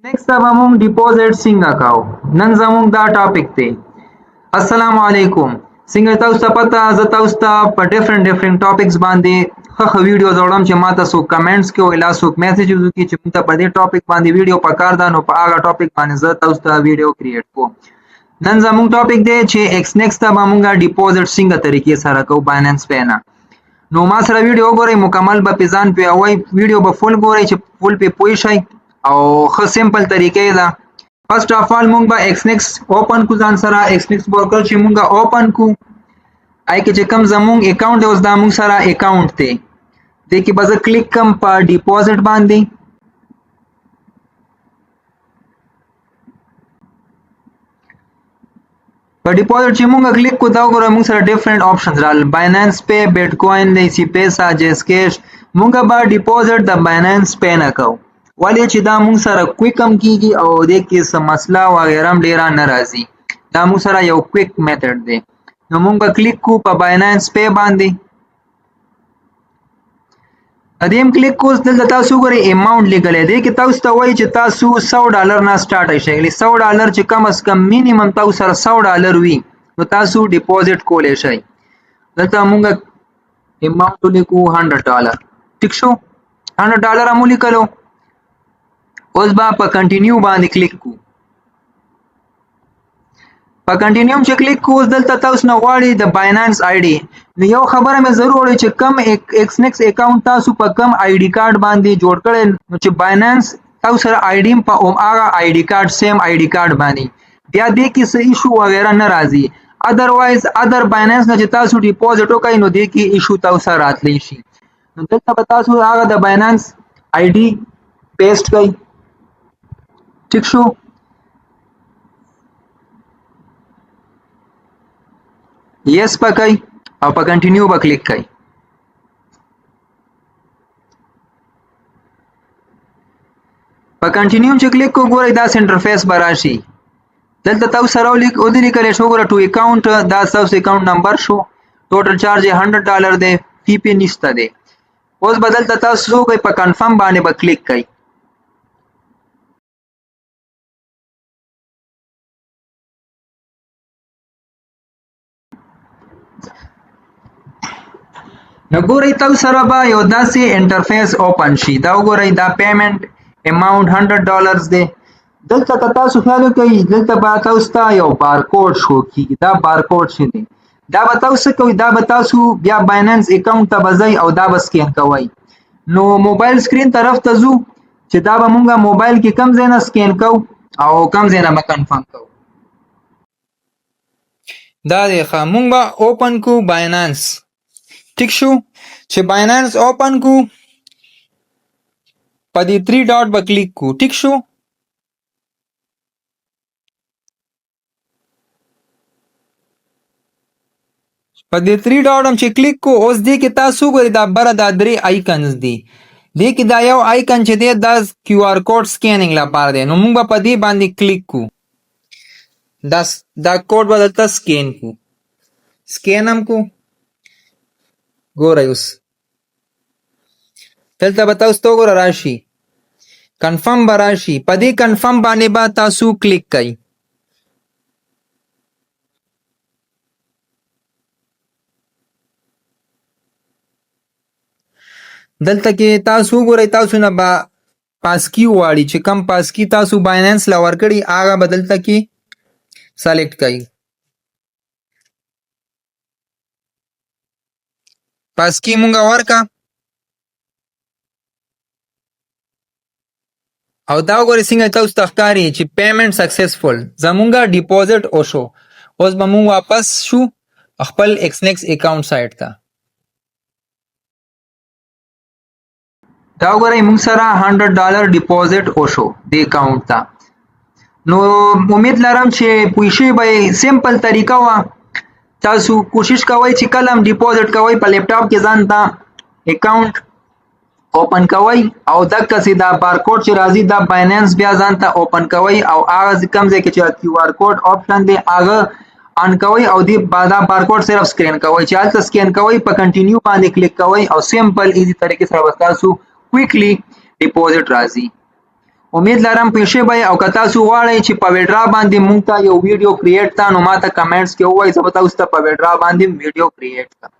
Next अब हम डिपॉजिट څنګه کوو نن زموږ دا ټاپک دی السلام علیکم څنګه تاسو ته پته زه تاسو ته په ډیفرنٹ ټاپکس باندې ښه ویډیو جوړوم چې ماته څوک کمنټس کې ولا څوک میسیجز وکړي چې موږ ته په دې ټاپک باندې ویډیو پکار ده نو په هغه ټاپک باندې زه تاسو ته ویډیو کریټ کوم نن زموږ ټاپک دی چې ایکس نیکس ته به موږ ډیپوزټ څنګه طریقې سره کوو بایننس پې نه نو ما سره ویډیو وګورئ مکمل به پې ځان پوهوئ ویډیو به فول ګورئ چې فول پې پوه شئ او ښه سمپل طریقې ده فرست اف آل موږ به ایکس نیکس اوپن کو ځان سره ایکس نیکس بروکر چې موږ اوپن کو آی کې چې کوم زموږ اکاونټ دی اوس دا موږ سره اکاونټ دی دې کې به زه کلیک کوم په ډیپوزټ باندې په ډیپوزټ چې موږ کلیک کو دا وګورئ موږ سره ډیفرنٹ آپشنز رال بایننس پې بیټ کوین دی سی پیسا جیس کیش موږ به ډیپوزټ د بایننس پې نه کوو ولې چې دا موږ سره کویک هم کیږي او دې کې څه مسله وغیره هم ډیره نه راځي دا موږ سره یو کویک میتھډ دی نو موږ به کلیک کو په بایننس پې باندې ادیم کلیک کوس دلته تاسو ګورئ اماونټ لیکلی دی کې تاسو ته وایي چې تاسو $100 نه سٹارټ شئ $100 چې کم از کم مینیمم تاسو سره $100 وي نو تاسو ډیپوزټ کولی شئ دلته موږ اماونټ ولیکو $100 ټیک شو $100 مو لیکلو اوس به په کنټینیو باندې کلیک کو په کنټینیو چې کلیک کو اوس دلته تاسو نه غواړي د بایننس آی ډي نو یو خبره مې ضرور وړي چې کم ایکس نیکس اکاونټ تاسو په کم آی ډي کارت باندې جوړ کړئ نو چې بایننس تاسو سره آی ډي په هغه آی ډي کارت سیم آی ډي کارت باندې بیا دې کې څه ایشو وغیره نه راځي ادروایز ادر بایننس نه چې تاسو ډیپوزټ وکړئ نو دې کې ایشو تاسو سره راتلی شي نو دلته به تاسو هغه د بایننس آی ډي پیسټ کړئ ٹھیک شو یس پکای او په کنټینیو به کلیک کړئ په کنټینیو چې کلیک کو ګورئ دا انټرفیس به راشي دلته تاسو سره ولیکلی شو ګوره ټو اکاونټ دا تاسو اکاونټ نمبر شو ټوټل چارج یې $100 دی فی پې نشته دی اوس به دلته تاسو وګورئ په کنفرم باندې به کلیک کړئ نو ګورئ تاسو سره به یو داسې انټرفیس اوپن شي دا وګورئ دا پیمنټ اماونټ $100 دی دلته که تاسو خیال وکړئ دلته به تاسو ته یو بارکوډ شو کیږي دا بارکوډ څه دی دا به تاسو څه کوئ دا به تاسو بیا بایننس اکاونټ ته به ځئ او دا به سکین کوئ نو موبایل سکرین طرف ته ځو چې دا به مونږ موبایل کې کم ځای نه سکین کوو او کم ځای نه به کنفرم کوو دا دی ښه مونږ به اوپن کو بایننس ٹھیک شو چې بایننس اوپن کو په دې 3 ډاټ به کلیک کو ٹھیک شو په دې 3 ډاټ هم چې کلیک کو اوس دې کې تاسو ګورئ دا بره دا 3 آیکنز دي دې کې دا یو آیکن چې دی دا کیو آر کوډ سکینینګ لپاره دی نو موږ به په دې باندې کلیک کو دا کوډ به دلته سکین کو سکین هم کو ګورئ اوس دلته به تاسو ته وګوره راشي کنفرم به راشي په دې کنفرم باندې به تاسو کلیک کوئ دلته کې تاسو وګورئ تاسو نه به پاسکی وغواړي چې کم پاسکی تاسو بایننس له ورکړي هغه به دلته کې سلیکټ کوئ پاسکی مونږه ورکا او دا وګورئ څنګه تاسو ته ښکاري چې پیمنټ سکسسفل زمونږه ډیپوزټ وشو اوس به مونږ واپس شو خپل ایکس نیکس اکاونټ سایټ ته دا وګورئ مونږ سره $100 ډیپوزټ وشو د اکاونټ ته نو امید لرم چې پوه شوي به سمپل طریقه وه تاسو کوشش کوئ چې کله هم ډیپوزټ کوئ په لیپټاپ کې ځان ته اکاونټ اوپن کوئ او دقسې دا بارکوډ چې راځي دا بایننس بیا ځان ته اوپن کوئ او هغه کوم ځای کې چې کیو آر کوډ آپشن دی هغه آن کوئ او دا بارکوډ صرف سکین کوئ چې هلته سکین کوئ په کنټینیو باندې کلیک کوئ او سمپل ایزي طریقې سره به تاسو کویکلی ډیپوزټ راځي امید لرم پوه شوی او که تاسو غواړئ چې په ویډرا باندې مونږ ته یو ویډیو کریټ ته نو ماته کمنټس کې ووایئ زه به تاسو ته په ویډرا باندې ویډیو کریټ کړم